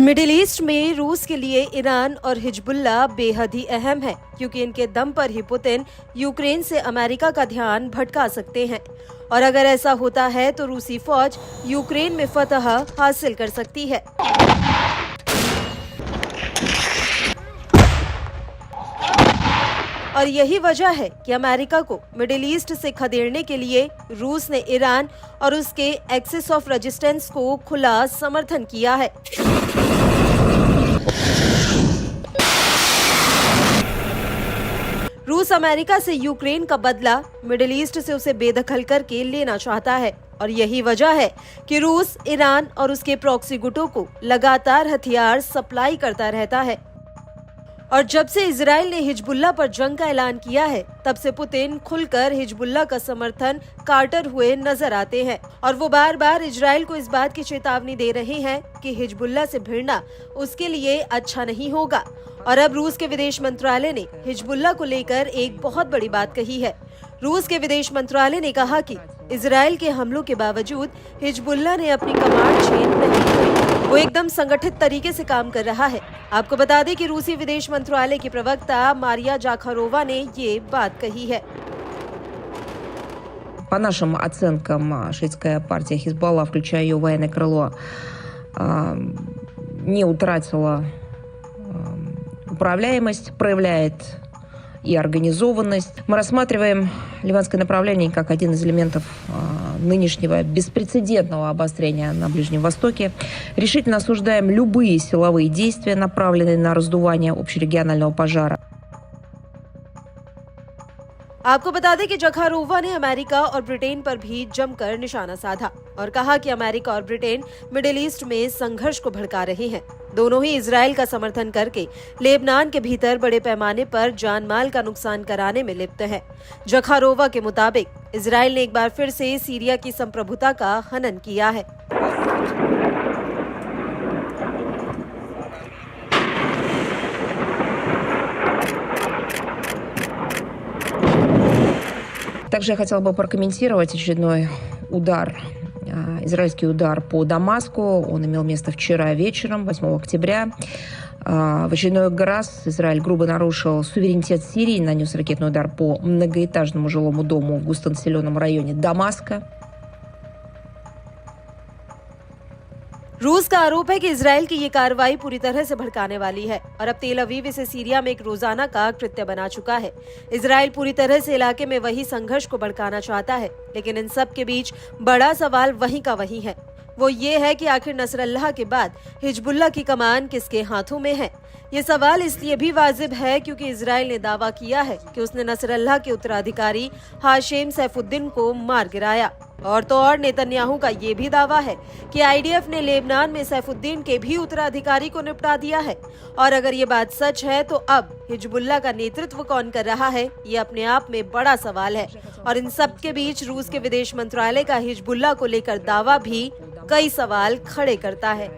Middle east में रूस के लिए ईरान और हिजबुल्लाह बेहद ही अहम है, क्योंकि इनके दम पर ही पुतिन यूक्रेन से अमेरिका का ध्यान भटका सकते हैं। और अगर ऐसा होता है तो रूसी फौज यूक्रेन में फतह हासिल कर सकती है। और यही वजह है कि अमेरिका को मिडिल ईस्ट से खदेड़ने के लिए रूस ने ईरान और उसके एक्सिस ऑफ रेजिस्टेंस को खुला समर्थन किया है। रूस अमेरिका से यूक्रेन का बदला मिडिल ईस्ट से उसे बेदखल करके लेना चाहता है। और यही वजह है कि रूस ईरान और उसके प्रॉक्सी गुटों को लगातार हथियार सप्लाई करता रहता है। और जब से इजराइल ने हिजबुल्लाह पर जंग का ऐलान किया है, तब से पुतिन खुलकर हिजबुल्लाह का समर्थन काटर हुए नजर आते हैं। और वो बार बार इजराइल को इस बात की चेतावनी दे रहे हैं कि हिजबुल्लाह से भिड़ना उसके लिए अच्छा नहीं होगा। और अब रूस के विदेश मंत्रालय ने हिजबुल्लाह को लेकर एक बहुत बड़ी बात कही है। रूस के विदेश मंत्रालय ने कहा कि इजराइल के हमलों के बावजूद हिजबुल्लाह ने अपनी कमांड चेंज नहीं की, वो एकदम संगठित तरीके से काम कर रहा है। आपको बता दें कि रूसी विदेश मंत्रालय की प्रवक्ता मारिया जाखारोवा ने ये बात कही है। По нашим оценкам, шиитская партия Хизбалла, включая ее военное крыло, не утратила управляемость, проявляет и организованность. Мы рассматриваем ливанское направление как один из элементов нынешнего беспрецедентного обострения на Ближнем Востоке. Решительно осуждаем любые силовые действия, направленные на раздувание общерегионального пожара. आपको बता दें कि जखारोवा ने अमेरिका और ब्रिटेन पर भी जमकर निशाना साधा और कहा कि अमेरिका और ब्रिटेन मिडिल ईस्ट में संघर्ष को भड़का रहे हैं। दोनों ही इजराइल का समर्थन करके लेबनान के भीतर बड़े पैमाने पर जान माल का नुकसान कराने में लिप्त है। जखारोवा के मुताबिक इजराइल ने एक बार फिर से सीरिया की संप्रभुता का हनन किया है। Также я хотела бы прокомментировать очередной удар, израильский удар по Дамаску. Он имел место вчера вечером, 8 октября. В очередной раз Израиль грубо нарушил суверенитет Сирии, нанес ракетный удар по многоэтажному жилому дому в густонаселенном районе Дамаска. रूस का आरोप है कि इजराइल की ये कार्रवाई पूरी तरह से भड़काने वाली है और अब तेल अवीव इसे सीरिया में एक रोजाना का कृत्य बना चुका है। इजराइल पूरी तरह से इलाके में वही संघर्ष को भड़काना चाहता है, लेकिन इन सब के बीच बड़ा सवाल वहीं का वहीं है। वो ये है कि आखिर नसरल्लाह के बाद हिजबुल्लाह की कमान किसके हाथों में है। ये सवाल इसलिए भी वाजिब है क्योंकि इजराइल ने दावा किया है कि उसने नसरल्लाह के उत्तराधिकारी हाशिम सैफुद्दीन को मार गिराया। और तो और नेतन्याहू का ये भी दावा है कि आईडीएफ ने लेबनान में सैफुद्दीन के भी उत्तराधिकारी को निपटा दिया है। और अगर ये बात सच है तो अब हिजबुल्लाह का नेतृत्व कौन कर रहा है, ये अपने आप में बड़ा सवाल है। और इन सब के बीच रूस के विदेश मंत्रालय का हिजबुल्लाह को लेकर दावा भी कई सवाल खड़े करता है।